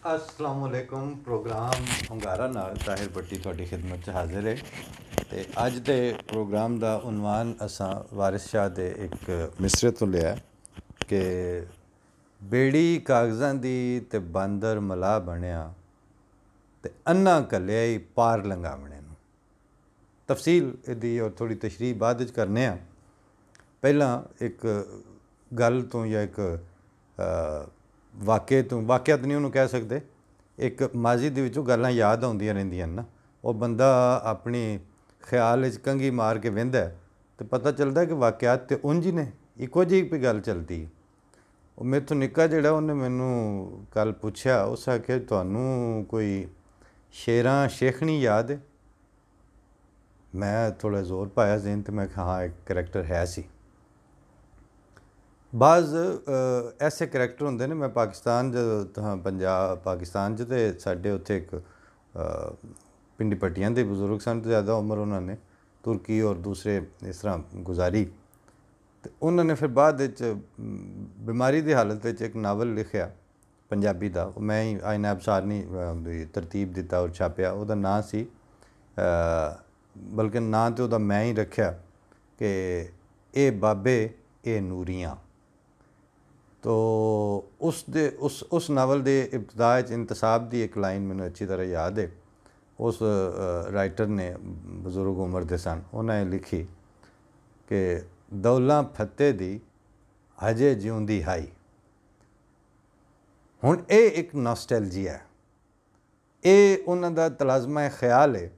अस्सलाम वालेकुम। प्रोग्राम हंगारा नाल ताहिर भट्टी थोड़ी खिदमत च हाजिर है। तो अज के प्रोग्राम का उनवान असा वारिस शाह के एक मिसरे तो लिया कि बेड़ी कागज़ां दी ते बांदर मला बनया ते अन्ना कलिया ही पार लंघावणे नूं। तफसील इहदी और थोड़ी तशरीह बाद विच करने आ। पहला एक गल तो या एक वाक़े तो वाक़या तो नहीं उन्होंने कह सकते, एक माजी दे विचों गल्लां याद आउंदियां रहिंदियां ना, वो बंदा अपनी ख्याल च कंघी मार के वहिंदा है तो पता चलता है कि वाक़यात तो उंज ही ने, इक्को जी भी गल चलती। वो मेरे तो निक्का जिहड़ा उन्हें मैनू कल पुछया, उस आख्या तुहानूं कोई शेरां शेखनी याद है? मैं थोड़ा जोर पाया ज़हन तो मैं हाँ एक करैक्टर है सी। बाज़ ऐसे करैक्टर होंगे ने, मैं पाकिस्तान हाँ पंजाब पाकिस्तान च ते साढ़े उत्थे एक पिंडी पट्टियां दे बजुर्ग सन, तो ज़्यादा उम्र उन्होंने तुर्की और दूसरे इस तरह गुजारी। तो उन्होंने फिर बाद बीमारी की हालत में एक नावल लिखा पंजाबी का, मैं ही आइनाब सारनी तरतीब दिता और छापिया। वह नाम सी बल्कि नाम तो वह मैं ही रखा कि ए बाबे ए नूरियाँ। तो उस नावल के इब्तदा इंतसाब की एक लाइन मैंने अच्छी तरह याद है। उस राइटर ने बजुर्ग उम्र के सन, उन्हें लिखी कि दौलां फत्ते दी हजे जिउंदी हाई। हुण ये एक नॉस्टैल्जिया है, ये उन्हां दा तलाज़मा ख्याल है,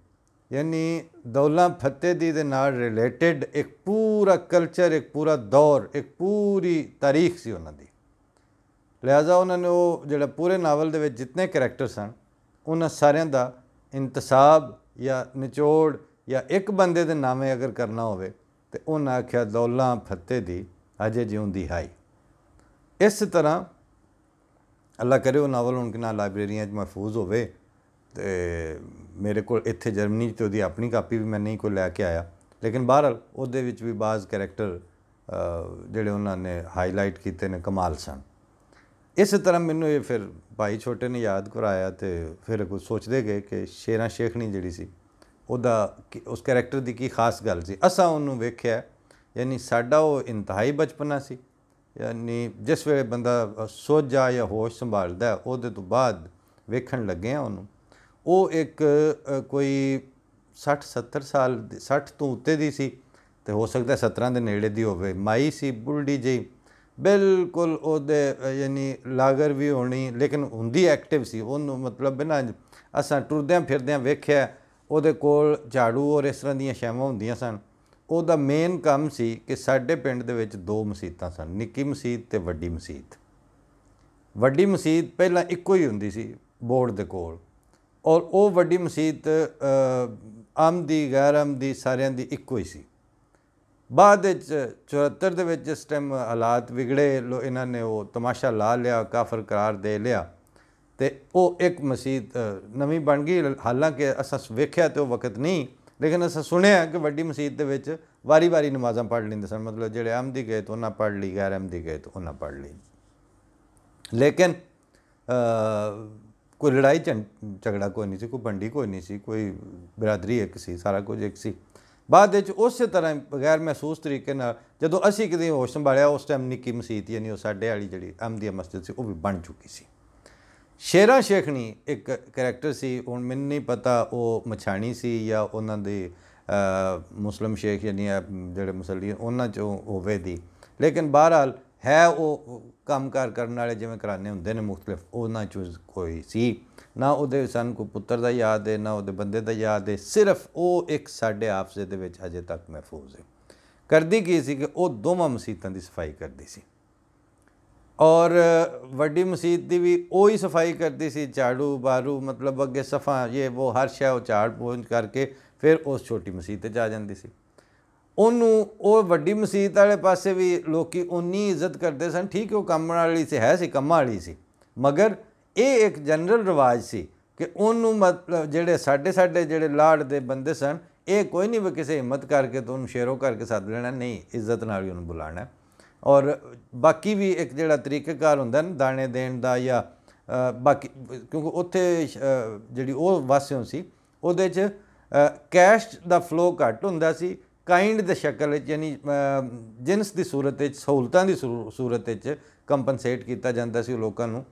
यानी दौलां फत्ते दी दे नाल रिलेटिड एक पूरा कल्चर, एक पूरा दौर, एक पूरी तारीख सी उन्हां दी। लिहाजा उन्होंने वो जो पूरे नावल दे विच जितने करैक्टर सन, उन्हां सारियां दा इंतसाब या निचोड़ या एक बंदे दे नामे अगर करना होवे तो उन्हें आख्या दौलां फत्ते दी अजे जिउंदी हाई। इस तरह अल्लाह करे वो नावल हुण कि ना लाइब्रेरियां महफूज होवे ते मेरे को इत्थे जर्मनी तो दी अपनी कापी भी मैं नहीं कोई लैके आया, लेकिन बहरहाल उहदे विच भी बाज़ करैक्टर जिहड़े उन्होंने हाईलाइट किए ने कमाल सन। इस तरह मैनू ये फिर भाई छोटे ने याद कराया तो फिर कुछ सोचते गए कि शेरां शेखनी जिहड़ी सी उहदा उस करैक्टर की की खास गल सी। असां उन्होंने वेख्या, यानी साडा वो इंतहाई बचपना सी, यानी जिस वे बंदा सोच जा या होश संभालदा उहदे तो बाद वेखण लगे हैं उन्होंने, वो एक कोई 60-70 साल 60 तो उत्ते दी सी, तो हो सकता है 17 के नेड़े दी होवे। माई सी बुढ़ी जी, बिल्कुल ओदे यानी लागर भी होनी, लेकिन हुंदी एक्टिव सी। उन्होंने मतलब ना असां टुरद्यां फिरद्यां वेख्या उहदे कोल झाड़ू और इस तरह दीयां शैवां हुंदियां सन। उहदा मेन काम सी कि साडे पिंड दे विच दो मसीतां सन, निक्की मसीत ते वड्डी मसीत। वड्डी मसीत पहलां इक्को ही हुंदी सी बोर्ड दे कोल, और वो वड्डी मसीत आमदी गैर आमदी सारियां दी इक्को ही सी। बाद 74 दे विच जिस टाइम हालात बिगड़े, इन्हां ने वो तमाशा ला लिया, काफर करार दे लिया, तो वो एक मसीत नवीं बन गई। हालांकि असां वेख्या तो वक्त नहीं, लेकिन असां सुनिया कि वड्डी मसीत दे विच वारी वारी नमाज़ां पढ़ लेंदे सन, मतलब जिहड़े अहमदी गए तो उन्हें पढ़ ली, गैर अहमदी गए तो उन्हें पढ़ ली। लेकिन कोई लड़ाई झगड़ा कोई नहीं सी, कोई बंडी कोई नहीं सी, कोई बिरादरी एक सी, सारा कुछ एक सी। बाद उस तरह बगैर महसूस तरीके जो असी कितें होश संभालिया, उस टाइम निक्की मसीत यानी साडे वाली जी अहमदिया मस्जिद से भी बन चुकी सी। शेरां शेखनी एक करैक्टर सी, हुण मैनूं नहीं पता वो मछाणी सी या उन्हां दी मुस्लिम शेख यानी जिहड़े मुसली उन्हां चों होवे दी, लेकिन बहरहाल है वो काम कार करने वाले जिवें घराने हुंदे ने मुख्तलिफ, उन्हां चों कोई सी ना। उहदे सन कोई पुत्तर दा याद है ना उहदे बंदे दा याद है, सिर्फ वो एक साडे आपसे दे विच अजे तक महफूज है। करदी की सी कि वो दोवां मसीतां दी सफाई करदी सी, और वड्डी मसीत की भी वही सफाई करती सी, झाड़ू बारू मतलब अगे सफ़ा ये वो हर शय झाड़ पोंछ करके फिर उस छोटी मसीत आ जाती सी। उन्होंने वड्डी मसीत वाले पासे भी लोग उन्नी इज्जत करते सन, ठीक है वो कम वाली सी है सी, कम्मा वाली सी, मगर ये एक जनरल रिवाज सी कि उन्होंने मतलब जेडे साडे जेडे लाड़ दे बंदे सन, ये कोई नहीं भी किसी हिम्मत करके तो उन्होंने शेरों करके सद लेना, नहीं इज्जत नाल ही उन्होंने बुलाना। और बाकी भी एक जोड़ा तरीक़ेकार होंदा ना दाने देण दा या ਬਾਕੀ ਕਿਉਂਕਿ ਉੱਥੇ ਜਿਹੜੀ ਉਹ ਵਾਸਿਓਂ ਸੀ ਉਹਦੇ 'ਚ ਕੈਸ਼ ਦਾ ਫਲੋ ਘੱਟ ਹੁੰਦਾ ਸੀ, ਕਾइंड ਦੇ ਸ਼ਕਲ ਵਿੱਚ ਯਾਨੀ ਜਿਨਸ ਦੀ ਸੂਰਤ ਵਿੱਚ, ਸਹੂਲਤਾਂ ਦੀ ਸੂਰਤ ਵਿੱਚ ਕੰਪਨਸੇਟ ਕੀਤਾ ਜਾਂਦਾ ਸੀ ਲੋਕਾਂ ਨੂੰ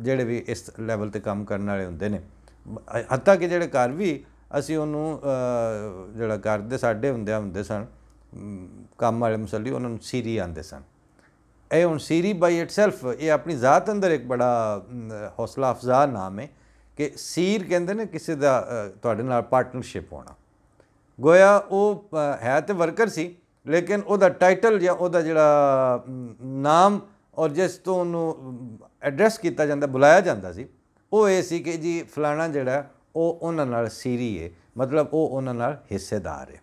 ਜਿਹੜੇ ਵੀ ਇਸ ਲੈਵਲ 'ਤੇ ਕੰਮ ਕਰਨ ਵਾਲੇ ਹੁੰਦੇ ਨੇ। ਹੱਤਾ ਕਿ ਜਿਹੜੇ ਘਰ ਵੀ ਅਸੀਂ ਉਹਨੂੰ ਜਿਹੜਾ ਘਰ ਦੇ ਸਾਡੇ ਹੁੰਦੇ ਸਨ ਕੰਮ ਵਾਲੇ ਮੁਸੱਲੀ, ਉਹਨਾਂ ਨੂੰ ਸੀਰੀ ਆਉਂਦੇ ਸਨ। ਇਹ ਹੁਣ ਸੀਰੀ ਬਾਈ ਇਟਸੈਲਫ ਇਹ ਆਪਣੀ ਜ਼ਾਤ ਅੰਦਰ ਇੱਕ ਬੜਾ ਹੌਸਲਾ ਅਫਜ਼ਾ ਨਾਮ ਹੈ ਕਿ ਸੀਰ ਕਹਿੰਦੇ ਨੇ ਕਿਸੇ ਦਾ ਤੁਹਾਡੇ ਨਾਲ ਪਾਰਟਨਰਸ਼ਿਪ ਹੋਣਾ। ਗੋਇਆ ਉਹ ਹੈ ਤੇ ਵਰਕਰ ਸੀ, ਲੇਕਿਨ ਉਹਦਾ ਟਾਈਟਲ ਜਾਂ ਉਹਦਾ ਜਿਹੜਾ ਨਾਮ ਔਰ ਜਿਸ ਤੋਂ ਉਹਨੂੰ ਐਡਰੈਸ ਕੀਤਾ ਜਾਂਦਾ, ਬੁਲਾਇਆ ਜਾਂਦਾ ਸੀ, ਉਹ ਇਹ ਸੀ ਕਿ ਜੀ ਫਲਾਣਾ ਜਿਹੜਾ ਉਹ ਉਹਨਾਂ ਨਾਲ ਸੀਰੀ ਹੈ, ਮਤਲਬ ਉਹ ਉਹਨਾਂ ਨਾਲ ਹਿੱਸੇਦਾਰ ਹੈ।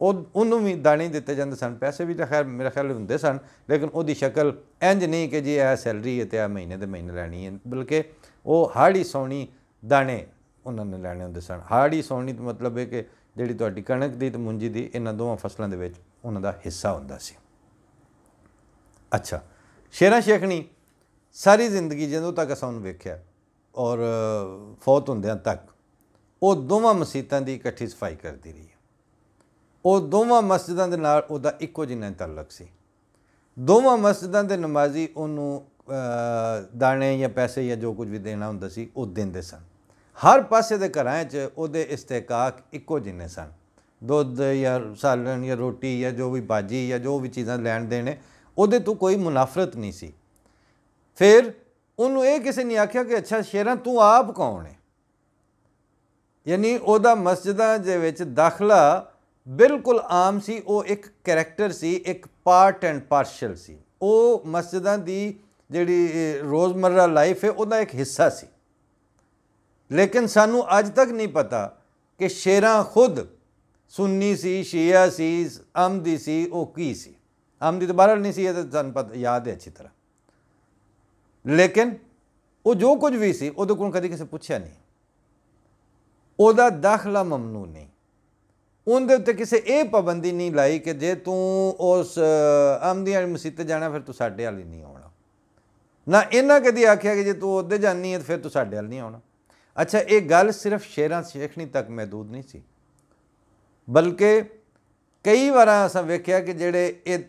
ਉਹਨੂੰ ਵੀ ਦਾਣੇ ਦਿੱਤੇ ਜਾਂਦੇ ਸਨ, ਪੈਸੇ ਵੀ ਤਾਂ ਖੈਰ ਮੇਰੇ ਖਿਆਲ ਹੁੰਦੇ ਸਨ, ਲੇਕਿਨ ਉਹਦੀ ਸ਼ਕਲ ਇੰਝ ਨਹੀਂ ਕਿ ਜੀ ਇਹ ਸੈਲਰੀ ਹੈ ਅਤੇ ਇਹ ਮਹੀਨੇ ਦੇ ਮਹੀਨੇ ਲੈਣੀ ਹੈ, ਬਲਕਿ ਉਹ ਹਾੜੀ ਸੌਣੀ ਦਾਣੇ ਉਹਨਾਂ ਨੇ ਲੈਣੇ ਹੁੰਦੇ ਸਨ। ਹਾੜੀ ਸੌਣੀ ਦਾ ਮਤਲਬ ਹੈ ਕਿ ਜਿਹੜੀ ਤੁਹਾਡੀ ਕਣਕ ਦੀ ਅਤੇ ਮੁੰਜੀ ਦੀ, ਇਹਨਾਂ ਦੋਵਾਂ ਫਸਲਾਂ ਦੇ ਵਿੱਚ ਉਹਨਾਂ ਦਾ ਹਿੱਸਾ ਹੁੰਦਾ ਸੀ। ਅੱਛਾ, ਸ਼ੇਰਾਂ ਸ਼ੇਖਣੀ ਸਾਰੀ ਜ਼ਿੰਦਗੀ ਜਦੋਂ ਤੱਕ ਅਸਾਂ ਉਹਨੂੰ ਵੇਖਿਆ ਔਰ ਫੌਤ ਹੁੰਦਿਆਂ ਤੱਕ ਉਹ ਦੋਵਾਂ ਮਸੀਤਾਂ ਦੀ ਇਕੱਠੀ ਸਫਾਈ ਕਰਦੀ ਰਹੀ। ਉਹ ਦੋਵਾਂ ਮਸਜਿਦਾਂ ਦੇ ਨਾਲ ਉਹਦਾ ਇੱਕੋ ਜਿੰਨਾ ਤਾਲੁਕ ਸੀ। ਦੋਵਾਂ ਮਸਜਿਦਾਂ ਦੇ ਨਮਾਜ਼ੀ ਉਹਨੂੰ ਦਾਣੇ ਜਾਂ ਪੈਸੇ ਜਾਂ ਜੋ ਕੁਝ ਵੀ ਦੇਣਾ ਹੁੰਦਾ ਸੀ ਉਹ ਦਿੰਦੇ ਸਨ। ਹਰ ਪਾਸੇ ਦੇ ਘਰਾਂ 'ਚ ਉਹਦੇ ਇਸਤਿਹਕਾਕ ਇੱਕੋ ਜਿੰਨੇ ਸਨ। ਦੁੱਧ ਜਾਂ ਸਾਲਣ ਜਾਂ ਰੋਟੀ ਜਾਂ ਜੋ ਵੀ ਭਾਜੀ ਜਾਂ ਜੋ ਵੀ ਚੀਜ਼ਾਂ ਲੈਣ ਦੇਣੇ, ਉਹਦੇ ਤੋਂ ਕੋਈ ਮੁਨਾਫਰਤ ਨਹੀਂ ਸੀ। ਫਿਰ ਉਹਨੂੰ ਇਹ ਕਿਸੇ ਨੇ ਆਖਿਆ ਕਿ ਅੱਛਾ ਸ਼ੇਰਾਂ ਤੂੰ ਆਪ ਕੌਣ ਹੈ, ਯਾਨੀ ਉਹਦਾ ਮਸਜਿਦਾਂ ਦੇ ਵਿੱਚ ਦਾਖਲਾ ਬਿਲਕੁਲ ਆਮ ਸੀ। ਉਹ ਇੱਕ ਕਰੈਕਟਰ ਸੀ, ਇੱਕ ਪਾਰਟ ਐਂਡ ਪਾਰਸ਼ਲ ਸੀ। ਉਹ ਮਸਜਿਦਾਂ ਦੀ ਜਿਹੜੀ ਰੋਜ਼ਮਰਰਾ ਲਾਈਫ ਹੈ ਉਹਦਾ ਇੱਕ ਹਿੱਸਾ ਸੀ। ਲੇਕਿਨ ਸਾਨੂੰ ਅੱਜ ਤੱਕ ਨਹੀਂ ਪਤਾ ਕਿ ਸ਼ੇਰਾਂ ਖੁਦ ਸੁੰਨੀ ਸੀ, ਸ਼ੀਆ ਸੀ, ਅਹਿਮਦੀ ਸੀ, ਉਹ ਕੀ ਸੀ। ਅਹਿਮਦੀ ਤਾਂ ਬਹਰਹਾਲ ਨਹੀਂ ਸੀ, ਇਹ ਤਾਂ ਸਾਨੂੰ ਪਤਾ ਯਾਦ ਹੈ ਅੱਛੀ ਤਰ੍ਹਾਂ। ਲੇਕਿਨ ਉਹ ਜੋ ਕੁਝ ਵੀ ਸੀ ਉਹਦੇ ਕੋਲ ਕਦੀ ਕਿਸੇ ਪੁੱਛਿਆ ਨਹੀਂ। ਉਹਦਾ ਦਾਖਲਾ ਮਮਨੂ ਨਹੀਂ। ਉਹਦੇ ਉੱਤੇ ਕਿਸੇ ਇਹ ਪਾਬੰਦੀ ਨਹੀਂ ਲਾਈ ਕਿ ਜੇ ਤੂੰ ਉਸ ਅਹਿਮਦੀਆਂ ਵਾਲੀ ਮਸੀਤ 'ਤੇ ਜਾਣਾ ਫਿਰ ਤੂੰ ਸਾਡੇ ਵੱਲ ਹੀ ਨਹੀਂ ਆਉਣਾ। ਨਾ ਇਹਨਾਂ ਕਦੀ ਆਖਿਆ ਕਿ ਜੇ ਤੂੰ ਉਹਦੇ ਜਾਣੀ ਹੈ ਫਿਰ ਤੂੰ ਸਾਡੇ ਵੱਲ ਨਹੀਂ ਆਉਣਾ। ਅੱਛਾ, ਇਹ ਗੱਲ ਸਿਰਫ ਸ਼ੇਰਾਂ ਸ਼ੇਖਣੀ ਤੱਕ ਮਹਿਦੂਦ ਨਹੀਂ ਸੀ, ਬਲਕਿ ਕਈ ਵਾਰ ਅਸਾਂ ਵੇਖਿਆ ਕਿ ਜਿਹੜੇ ਇਹ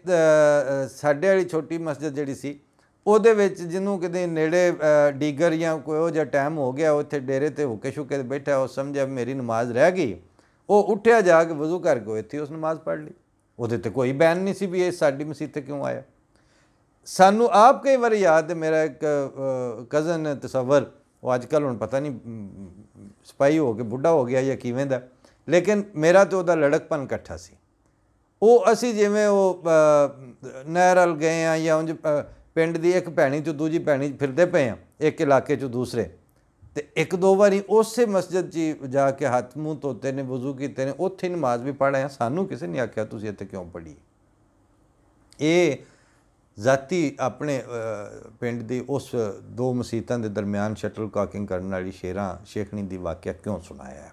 ਸਾਡੇ ਵਾਲੀ ਛੋਟੀ ਮਸਜਿਦ ਜਿਹੜੀ ਸੀ ਉਹਦੇ ਵਿੱਚ ਜਿਹਨੂੰ ਕਿਤੇ ਨੇੜੇ ਡੀਗਰ ਜਾਂ ਕੋਈ ਉਹ ਜਿਹਾ ਟਾਈਮ ਹੋ ਗਿਆ, ਉੱਥੇ ਡੇਰੇ 'ਤੇ ਹੁੱਕੇ ਸ਼ੁੱਕੇ ਬੈਠਾ, ਉਹ ਸਮਝਿਆ ਮੇਰੀ ਨਮਾਜ਼ ਰਹਿ ਗਈ, ਉਹ ਉੱਠਿਆ ਜਾ ਕੇ ਵਜ਼ੂ ਕਰਕੇ ਇੱਥੇ ਉਸ ਨਮਾਜ਼ ਪੜ੍ਹ ਲਈ। ਉਹਦੇ 'ਤੇ ਕੋਈ ਬੈਨ ਨਹੀਂ ਸੀ ਵੀ ਇਹ ਸਾਡੀ ਮਸੀਤ 'ਤੇ ਕਿਉਂ ਆਇਆ। ਸਾਨੂੰ ਆਪ ਕਈ ਵਾਰ ਯਾਦ ਹੈ, ਮੇਰਾ ਇੱਕ ਕਜ਼ਨ ਤਸਵਰ, ਉਹ ਅੱਜ ਕੱਲ੍ਹ ਹੁਣ ਪਤਾ ਨਹੀਂ ਸਿਪਾਹੀ ਹੋ ਕੇ ਬੁੱਢਾ ਹੋ ਗਿਆ ਜਾਂ ਕਿਵੇਂ ਦਾ, ਲੇਕਿਨ ਮੇਰਾ ਤਾਂ ਉਹਦਾ ਲੜਕਪਨ ਇਕੱਠਾ ਸੀ। ਉਹ ਅਸੀਂ ਜਿਵੇਂ ਉਹ ਨਹਿਰ ਵੱਲ ਗਏ ਹਾਂ ਜਾਂ ਉਂਝ ਪਿੰਡ ਦੀ ਇੱਕ ਭੈਣੀ ਤੋਂ ਦੂਜੀ ਭੈਣੀ ਫਿਰਦੇ ਪਏ ਹਾਂ, ਇੱਕ ਇਲਾਕੇ 'ਚੋਂ ਦੂਸਰੇ, ਅਤੇ ਇੱਕ ਦੋ ਵਾਰੀ ਉਸੇ ਮਸਜਿਦ 'ਚ ਜਾ ਕੇ ਹੱਥ ਮੂੰਹ ਧੋਤੇ ਨੇ, ਵਜ਼ੂ ਕੀਤੇ ਨੇ, ਉੱਥੇ ਨਮਾਜ਼ ਵੀ ਪੜ੍ਹ ਆਏ। ਸਾਨੂੰ ਕਿਸੇ ਨੇ ਆਖਿਆ ਤੁਸੀਂ ਇੱਥੇ ਕਿਉਂ ਪੜ੍ਹੀ। ਇਹ ਜ਼ਾਤੀ ਆਪਣੇ ਪਿੰਡ ਦੀ ਉਸ ਦੋ ਮਸੀਤਾਂ ਦੇ ਦਰਮਿਆਨ ਸ਼ਟਲ ਕਾਕਿੰਗ ਕਰਨ ਵਾਲੀ ਸ਼ੇਰਾਂ ਸ਼ੇਖਣੀ ਦੀ ਵਾਕਿਆ ਕਿਉਂ ਸੁਣਾਇਆ ਹੈ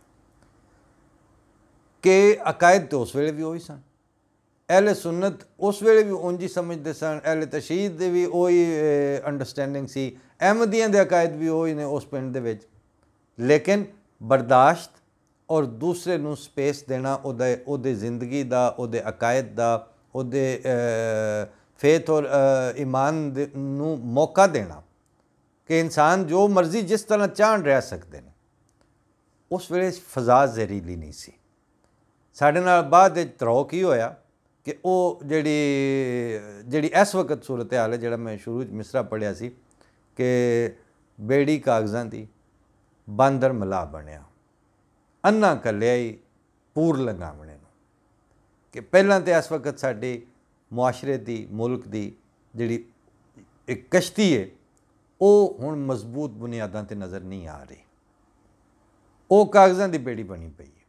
ਕਿ ਅਕਾਇਦ ਤਾਂ ਉਸ ਵੇਲੇ ਵੀ ਉਹੀ ਸਨ। ਅਹਿਲੇ ਸੁਨਤ ਉਸ ਵੇਲੇ ਵੀ ਉਂਝ ਹੀ ਸਮਝਦੇ ਸਨ, ਅਹਿਲੇ ਤਸ਼ੀਦ ਦੇ ਵੀ ਉਹੀ ਅੰਡਰਸਟੈਂਡਿੰਗ ਸੀ, ਅਹਿਮਦੀਆਂ ਦੇ ਅਕਾਇਦ ਵੀ ਉਹੀ ਨੇ ਉਸ ਪਿੰਡ ਦੇ ਵਿੱਚ। ਲੇਕਿਨ ਬਰਦਾਸ਼ਤ ਔਰ ਦੂਸਰੇ ਨੂੰ ਸਪੇਸ ਦੇਣਾ, ਉਹਦੇ ਜ਼ਿੰਦਗੀ ਦਾ, ਉਹਦੇ ਅਕਾਇਦ ਦਾ, ਉਹਦੇ ਫੇਥ ਔਰ ਈਮਾਨ ਨੂੰ ਮੌਕਾ ਦੇਣਾ ਕਿ ਇਨਸਾਨ ਜੋ ਮਰਜ਼ੀ ਜਿਸ ਤਰ੍ਹਾਂ ਚਾਹਣ ਰਹਿ ਸਕਦੇ ਨੇ, ਉਸ ਵੇਲੇ ਫਜ਼ਾ ਜ਼ਹਿਰੀਲੀ ਨਹੀਂ ਸੀ। ਸਾਡੇ ਨਾਲ ਬਾਅਦ ਵਿੱਚ ਤਰੋ ਕੀ ਹੋਇਆ ਕਿ ਉਹ ਜਿਹੜੀ ਇਸ ਵਕਤ ਸੂਰਤ ਹਾਲ ਹੈ, ਜਿਹੜਾ ਮੈਂ ਸ਼ੁਰੂ 'ਚ ਮਿਸਰਾ ਪੜ੍ਹਿਆ ਸੀ ਕਿ ਬੇੜੀ ਕਾਗਜ਼ਾਂ ਦੀ ਬਾਂਦਰ ਮਲਾ ਬਣਿਆ, ਅੰਨਾ ਕੱਲਿਆ ਹੀ ਪੂਰ ਲੰਘਾਵਣੇ ਨੂੰ। ਕਿ ਪਹਿਲਾਂ ਤਾਂ ਇਸ ਵਕਤ ਸਾਡੇ ਮੁਆਸ਼ਰੇ ਦੀ, ਮੁਲਕ ਦੀ ਜਿਹੜੀ ਇੱਕ ਕਸ਼ਤੀ ਹੈ, ਉਹ ਹੁਣ ਮਜ਼ਬੂਤ ਬੁਨਿਆਦਾਂ 'ਤੇ ਨਜ਼ਰ ਨਹੀਂ ਆ ਰਹੀ। ਉਹ ਕਾਗਜ਼ਾਂ ਦੀ ਬੇੜੀ ਬਣੀ ਪਈ ਹੈ।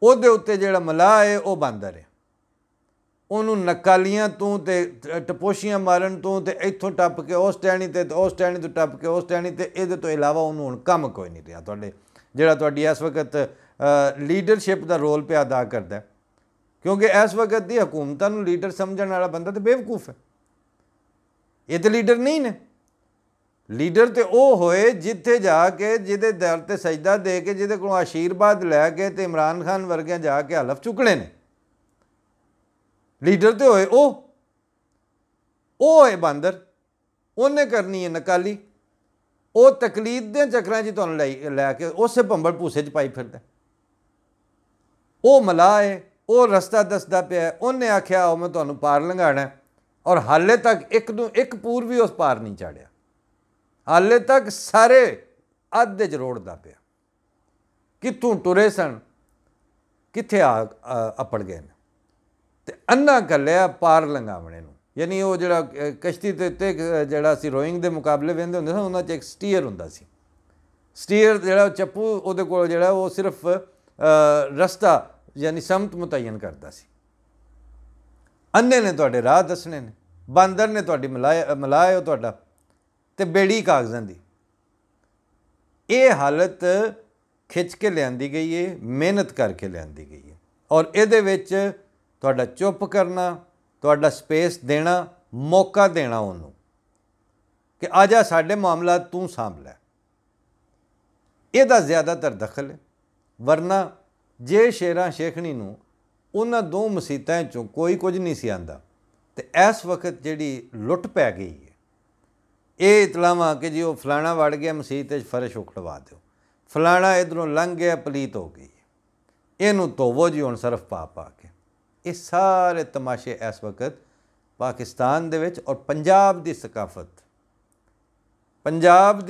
ਉਹਦੇ ਉੱਤੇ ਜਿਹੜਾ ਮਲਾਹ ਹੈ ਉਹ ਬਾਂਦਰ ਹੈ। ਉਹਨੂੰ ਨਕਾਲੀਆਂ ਤੋਂ ਤੇ ਟਪੋਸ਼ੀਆਂ ਮਾਰਨ ਤੋਂ ਤੇ ਇੱਥੋਂ ਟੱਪ ਕੇ ਉਸ ਟਹਿਣੀ ਤੇ ਉਸ ਟਹਿਣੀ ਤੋਂ ਟੱਪ ਕੇ ਉਸ ਟਹਿਣੀ ਤੇ, ਇਹਦੇ ਤੋਂ ਇਲਾਵਾ ਉਹਨੂੰ ਹੁਣ ਕੰਮ ਕੋਈ ਨਹੀਂ ਰਿਹਾ। ਜਿਹੜਾ ਤੁਹਾਡੀ ਇਸ ਵਕਤ ਲੀਡਰਸ਼ਿਪ ਦਾ ਰੋਲ ਪਿਆ ਅਦਾ ਕਰਦਾ, ਕਿਉਂਕਿ ਇਸ ਵਕਤ ਦੀ ਹਕੂਮਤਾਂ ਨੂੰ ਲੀਡਰ ਸਮਝਣ ਵਾਲਾ ਬੰਦਾ ਤਾਂ ਬੇਵਕੂਫ ਹੈ। ਇਹ ਤਾਂ ਲੀਡਰ ਨਹੀਂ ਨੇ। ਲੀਡਰ ਤੇ ਉਹ ਹੋਏ ਜਿੱਥੇ ਜਾ ਕੇ ਜਿਹਦੇ ਦਰ ਤੇ ਸਜਦਾ ਦੇ ਕੇ ਜਿਹਦੇ ਕੋਲੋਂ ਆਸ਼ੀਰਵਾਦ ਲੈ ਕੇ ਤੇ ਇਮਰਾਨ ਖਾਨ ਵਰਗਿਆਂ ਜਾ ਕੇ ਹਲਫ ਚੁੱਕਣੇ ਨੇ। ਲੀਡਰ ਤੇ ਹੋਏ ਉਹ ਹੋਏ ਬਾਂਦਰ। ਉਹਨੇ ਕਰਨੀ ਹੈ ਨਕਾਲੀ। ਉਹ ਤਕਲੀਦ ਦੇ ਚੱਕਰਾਂ 'ਚ ਤੁਹਾਨੂੰ ਲੈ ਕੇ ਉਸੇ ਭੰਬਲ ਭੂਸੇ 'ਚ ਪਾਈ ਫਿਰਦਾ। ਉਹ ਮਲਾਹ ਹੈ, ਉਹ ਰਸਤਾ ਦੱਸਦਾ ਪਿਆ। ਉਹਨੇ ਆਖਿਆ ਉਹ ਮੈਂ ਤੁਹਾਨੂੰ ਪਾਰ ਲੰਘਾਉਣਾ, ਔਰ ਹਾਲੇ ਤੱਕ ਇੱਕ ਪੂਰ ਵੀ ਉਸ ਪਾਰ ਨਹੀਂ ਚਾੜਿਆ। ਹਾਲੇ ਤੱਕ ਸਾਰੇ ਅੱਧੇ 'ਚ ਰੋੜਦਾ ਪਿਆ। ਕਿੱਥੋਂ ਟੁਰੇ ਸਨ, ਕਿੱਥੇ ਅੱਪੜ ਗਏ ਨੇ, ਤੇ ਅੰਨਾ ਕੱਲਿਆ ਪਾਰ ਲੰਘਾਵਣੇ ਨੂੰ। ਯਾਨੀ ਉਹ ਜਿਹੜਾ ਕਸ਼ਤੀ ਦੇ ਉੱਤੇ ਜਿਹੜਾ ਅਸੀਂ ਰੋਇੰਗ ਦੇ ਮੁਕਾਬਲੇ ਵਹਿੰਦੇ ਹੁੰਦੇ ਸਨ, ਉਹਨਾਂ 'ਚ ਇੱਕ ਸਟੀਅਰ ਹੁੰਦਾ ਸੀ। ਸਟੀਅਰ ਜਿਹੜਾ ਚੱਪੂ ਉਹਦੇ ਕੋਲ ਜਿਹੜਾ ਉਹ ਸਿਰਫ ਰਸਤਾ ਯਾਨੀ ਸਮਤ ਮੁਤੱਯਨ ਕਰਦਾ ਸੀ। ਅੰਨੇ ਨੇ ਤੁਹਾਡੇ ਰਾਹ ਦੱਸਣੇ ਨੇ, ਬਾਂਦਰ ਨੇ ਤੁਹਾਡੀ ਮਲਾਹ ਉਹ ਤੁਹਾਡਾ, ਤੇ ਬੇੜੀ ਕਾਗਜ਼ਾਂ ਦੀ। ਇਹ ਹਾਲਤ ਖਿੱਚ ਕੇ ਲਿਆਂਦੀ ਗਈ ਹੈ, ਮਿਹਨਤ ਕਰਕੇ ਲਿਆਂਦੀ ਗਈ ਹੈ। ਔਰ ਇਹਦੇ ਵਿੱਚ ਤੁਹਾਡਾ ਚੁੱਪ ਕਰਨਾ, ਤੁਹਾਡਾ ਸਪੇਸ ਦੇਣਾ, ਮੌਕਾ ਦੇਣਾ ਉਹਨੂੰ ਕਿ ਆ ਜਾ ਸਾਡੇ ਮਾਮਲਾ ਤੂੰ ਸਾਂਭ ਲੈ, ਇਹਦਾ ਜ਼ਿਆਦਾਤਰ ਦਖਲ ਹੈ। ਵਰਨਾ ਜੇ ਸ਼ੇਰਾਂ ਸ਼ੇਖਣੀ ਨੂੰ ਉਹਨਾਂ ਦੋ ਮੁਸੀਤਾਂ 'ਚੋਂ ਕੋਈ ਕੁਝ ਨਹੀਂ ਸੀ ਆਉਂਦਾ, ਤੇ ਇਸ ਵਕਤ ਜਿਹੜੀ ਲੁੱਟ ਪੈ ਗਈ ਹੈ, ਇਹ ਇਤਲਾਵਾਂ ਕਿ ਜੀ ਉਹ ਫਲਾਣਾ ਵੜ ਗਿਆ ਮਸੀਤ 'ਚ ਫਰਸ਼ ਉਖੜਵਾ ਦਿਓ, ਫਲਾਣਾ ਇੱਧਰੋਂ ਲੰਘ ਗਿਆ ਪਲੀਤ ਹੋ ਗਈ, ਇਹਨੂੰ ਧੋਵੋ ਜੀ ਹੁਣ ਸਰਫ ਪਾ ਕੇ। ਇਹ ਸਾਰੇ ਤਮਾਸ਼ੇ ਇਸ ਵਕਤ ਪਾਕਿਸਤਾਨ ਦੇ ਵਿੱਚ, ਔਰ ਪੰਜਾਬ ਦੀ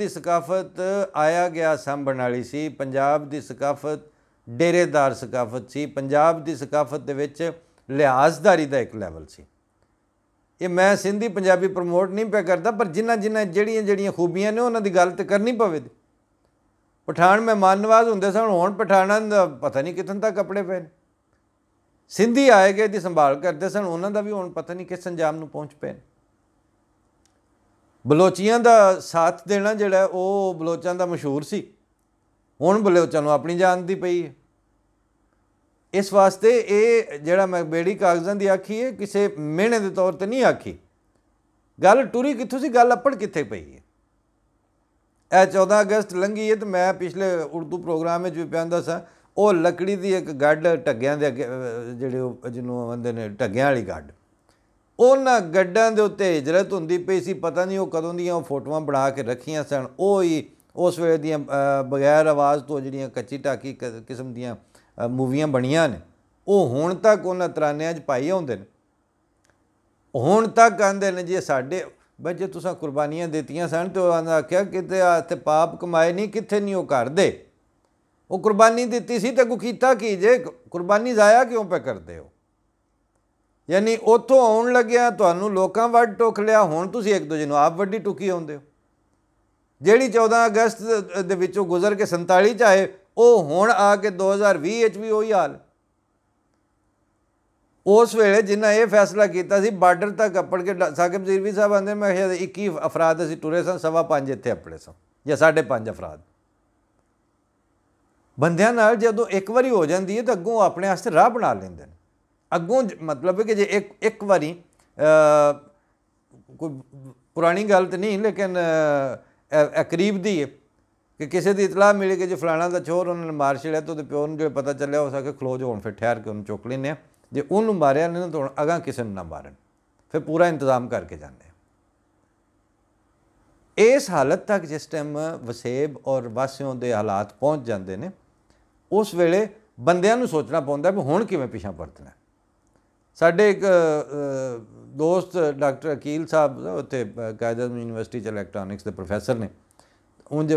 ਸਕਾਫਤ ਆਇਆ ਗਿਆ ਸਾਂਭਣ ਵਾਲੀ ਸੀ। ਪੰਜਾਬ ਦੀ ਸਕਾਫਤ ਡੇਰੇਦਾਰ ਸਕਾਫਤ ਸੀ। ਪੰਜਾਬ ਦੀ ਸਕਾਫਤ ਦੇ ਵਿੱਚ ਲਿਹਾਜ਼ਦਾਰੀ ਦਾ ਇੱਕ ਲੈਵਲ ਸੀ। ਇਹ ਮੈਂ ਸਿੰਧੀ ਪੰਜਾਬੀ ਪ੍ਰਮੋਟ ਨਹੀਂ ਪਿਆ ਕਰਦਾ, ਪਰ ਜਿਹੜੀਆਂ ਖੂਬੀਆਂ ਨੇ ਉਹਨਾਂ ਦੀ ਗੱਲ ਤਾਂ ਕਰਨੀ ਪਵੇ। ਪਠਾਨ ਮਹਿਮਾਨ ਨਵਾਜ਼ ਹੁੰਦੇ ਸਨ, ਹੁਣ ਪਠਾਨਾਂ ਦਾ ਪਤਾ ਨਹੀਂ ਕਿੱਥੋਂ ਤੱਕ ਕੱਪੜੇ ਪਏ ਨੇ। ਸਿੰਧੀ ਆਏ ਗਏ ਦੀ ਸੰਭਾਲ ਕਰਦੇ ਸਨ, ਉਹਨਾਂ ਦਾ ਵੀ ਹੁਣ ਪਤਾ ਨਹੀਂ ਕਿਸ ਅੰਜਾਮ ਨੂੰ ਪਹੁੰਚ ਪਏ। ਬਲੋਚੀਆਂ ਦਾ ਸਾਥ ਦੇਣਾ ਜਿਹੜਾ ਉਹ ਬਲੋਚਾਂ ਦਾ ਮਸ਼ਹੂਰ ਸੀ, ਹੁਣ ਬਲੋਚਾਂ ਨੂੰ ਆਪਣੀ ਜਾਨ ਦੀ ਪਈ ਹੈ। ਇਸ ਵਾਸਤੇ ਇਹ ਜਿਹੜਾ ਮੈਂ ਬੇੜੀ ਕਾਗਜ਼ਾਂ ਦੀ ਆਖੀ ਹੈ, ਕਿਸੇ ਮਿਹਣੇ ਦੇ ਤੌਰ 'ਤੇ ਨਹੀਂ ਆਖੀ। ਗੱਲ ਟੁਰੀ ਕਿੱਥੋਂ ਸੀ, ਗੱਲ ਅੱਪੜ ਕਿੱਥੇ ਪਈ ਹੈ। ਇਹ 14 ਅਗਸਤ ਲੰਘੀ ਹੈ, ਤੇ ਮੈਂ ਪਿਛਲੇ ਉਰਦੂ ਪ੍ਰੋਗਰਾਮ ਵਿੱਚ ਵੀ ਪਿਆਂਦਾ ਸਾਂ, ਉਹ ਲੱਕੜੀ ਦੀ ਇੱਕ ਗੱਡ ਢੱਗਿਆਂ ਦੇ ਅੱਗੇ ਜਿਹੜੇ ਉਹ ਜਿਹਨੂੰ ਆਉਂਦੇ ਨੇ ਢੱਗਿਆਂ ਵਾਲੀ ਗੱਡ, ਉਹਨਾਂ ਗੱਡਾਂ ਦੇ ਉੱਤੇ ਹਿਜਰਤ ਹੁੰਦੀ ਪਈ ਸੀ। ਪਤਾ ਨਹੀਂ ਉਹ ਕਦੋਂ ਦੀਆਂ ਉਹ ਫੋਟੋਆਂ ਬਣਾ ਕੇ ਰੱਖੀਆਂ ਸਨ। ਉਹ ਹੀ ਉਸ ਵੇਲੇ ਦੀਆਂ ਬਗੈਰ ਆਵਾਜ਼ ਤੋਂ ਜਿਹੜੀਆਂ ਕੱਚੀ ਢਾਕੀ ਕਿਸਮ ਦੀਆਂ ਮੂਵੀਆਂ ਬਣੀਆਂ ਨੇ, ਉਹ ਹੁਣ ਤੱਕ ਉਹਨਾਂ ਤਰਾਨਿਆਂ 'ਚ ਪਾਈ ਆਉਂਦੇ ਨੇ। ਹੁਣ ਤੱਕ ਆਉਂਦੇ ਨੇ ਜੀ ਸਾਡੇ ਬਈ ਜੇ ਤੁਸੀਂ ਕੁਰਬਾਨੀਆਂ ਦਿੱਤੀਆਂ ਸਨ, ਤੇ ਉਹਨਾਂ ਆਖਿਆ ਕਿਤੇ ਇੱਥੇ ਪਾਪ ਕਮਾਏ ਨਹੀਂ, ਕਿੱਥੇ ਨਹੀਂ ਉਹ ਕਰਦੇ। ਉਹ ਕੁਰਬਾਨੀ ਦਿੱਤੀ ਸੀ ਤੇ ਅੱਗੋਂ ਕੀਤਾ ਕੀ ਜੇ, ਕੁਰਬਾਨੀ ਜ਼ਾਇਆ ਕਿਉਂ ਪੈ ਕਰਦੇ ਹੋ। ਯਾਨੀ ਉੱਥੋਂ ਆਉਣ ਲੱਗਿਆ ਤੁਹਾਨੂੰ ਲੋਕਾਂ ਵੱਢ ਟੁੱਕ ਲਿਆ, ਹੁਣ ਤੁਸੀਂ ਇੱਕ ਦੂਜੇ ਨੂੰ ਆਪ ਵੱਡੀ ਟੁੱਕੀ ਆਉਂਦੇ ਹੋ। ਜਿਹੜੀ 14 ਅਗਸਤ ਦੇ ਵਿੱਚੋਂ ਗੁਜ਼ਰ ਕੇ 47 'ਚ ਆਏ, ਉਹ ਹੁਣ ਆ ਕੇ 2020 ਵਿੱਚ ਵੀ ਉਹੀ ਹਾਲ। ਉਸ ਵੇਲੇ ਜਿਨ੍ਹਾਂ ਇਹ ਫੈਸਲਾ ਕੀਤਾ ਸੀ ਬਾਰਡਰ ਤੱਕ ਅੱਪੜ ਕੇ, ਸਾਕਿਬ ਜ਼ੀਰਵੀ ਸਾਹਿਬ ਆਉਂਦੇ ਮੈਂ ਕਿਹਾ 21 ਅਫਰਾਦ ਅਸੀਂ ਟੁਰੇ ਸਾਂ, 5.25 ਇੱਥੇ ਅੱਪੜੇ ਸਾਂ, ਜਾਂ 5.5 ਅਫਰਾਦ। ਬੰਦਿਆਂ ਨਾਲ ਜਦੋਂ ਇੱਕ ਵਾਰੀ ਹੋ ਜਾਂਦੀ ਹੈ ਤਾਂ ਅੱਗੋਂ ਆਪਣੇ ਵਾਸਤੇ ਰਾਹ ਬਣਾ ਲੈਂਦੇ ਨੇ। ਅੱਗੋਂ ਮਤਲਬ ਹੈ ਕਿ ਜੇ ਇੱਕ ਵਾਰੀ ਕੋਈ ਪੁਰਾਣੀ ਗੱਲ ਤਾਂ ਨਹੀਂ, ਲੇਕਿਨ ਕਰੀਬ ਦੀ ਹੈ ਕਿ ਕਿਸੇ ਦੀ ਇਤਲਾਹ ਮਿਲੀ ਕਿ ਜੇ ਫਲਾਣਾ ਦਾ ਚੋਰ ਉਹਨਾਂ ਨੇ ਮਾਰ ਛੜਿਆ, ਤਾਂ ਉਹਦੇ ਪਿਓ ਨੂੰ ਜੋ ਪਤਾ ਚੱਲਿਆ ਹੋ ਸਕੇ ਖਲੋ ਜੋ ਹੁਣ ਫਿਰ ਠਹਿਰ ਕੇ ਉਹਨੂੰ ਚੁੱਕ ਲੈਂਦੇ ਆ। ਜੇ ਉਹਨੂੰ ਮਾਰਿਆ ਨਹੀਂ ਤਾਂ ਹੁਣ ਅਗਾਂਹ ਕਿਸੇ ਨੂੰ ਨਾ ਮਾਰਨ, ਫਿਰ ਪੂਰਾ ਇੰਤਜ਼ਾਮ ਕਰਕੇ ਜਾਂਦੇ ਆ। ਇਸ ਹਾਲਤ ਤੱਕ ਜਿਸ ਟਾਈਮ ਵਸੇਬ ਔਰ ਵਾਸਿਓਂ ਦੇ ਹਾਲਾਤ ਪਹੁੰਚ ਜਾਂਦੇ ਨੇ, ਉਸ ਵੇਲੇ ਬੰਦਿਆਂ ਨੂੰ ਸੋਚਣਾ ਪੈਂਦਾ ਵੀ ਹੁਣ ਕਿਵੇਂ ਪਿਛਾਂ ਪਰਤਣਾ। ਸਾਡੇ ਇੱਕ ਦੋਸਤ ਡਾਕਟਰ ਅਕੀਲ ਸਾਹਿਬ ਉੱਥੇ ਕਾਇਦ-ਏ-ਆਜ਼ਮ ਯੂਨੀਵਰਸਿਟੀ 'ਚ ਇਲੈਕਟ੍ਰੋਨਿਕਸ ਦੇ ਪ੍ਰੋਫੈਸਰ ਨੇ। ਉਂਝ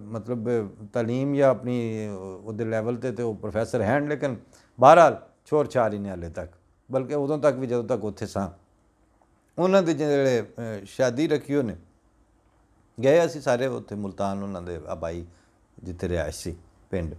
ਮਤਲਬ ਤਾਲੀਮ ਜਾਂ ਆਪਣੀ ਉਹਦੇ ਲੈਵਲ 'ਤੇ ਉਹ ਪ੍ਰੋਫੈਸਰ ਹਨ, ਲੇਕਿਨ ਬਹਰਹਾਲ ਛੋਰ ਛਾਰ ਹੀ ਨੇ ਹਾਲੇ ਤੱਕ, ਬਲਕਿ ਉਦੋਂ ਤੱਕ ਵੀ ਜਦੋਂ ਤੱਕ ਉੱਥੇ ਸਾਂ। ਉਹਨਾਂ ਦੇ ਜਿਹੜੇ ਸ਼ਾਦੀ ਰੱਖੀ ਉਹਨੇ, ਗਏ ਅਸੀਂ ਸਾਰੇ ਉੱਥੇ ਮੁਲਤਾਨ, ਉਹਨਾਂ ਦੇ ਆਬਾਈ ਜਿੱਥੇ ਰਿਹਾਇਸ਼ ਸੀ ਪਿੰਡ।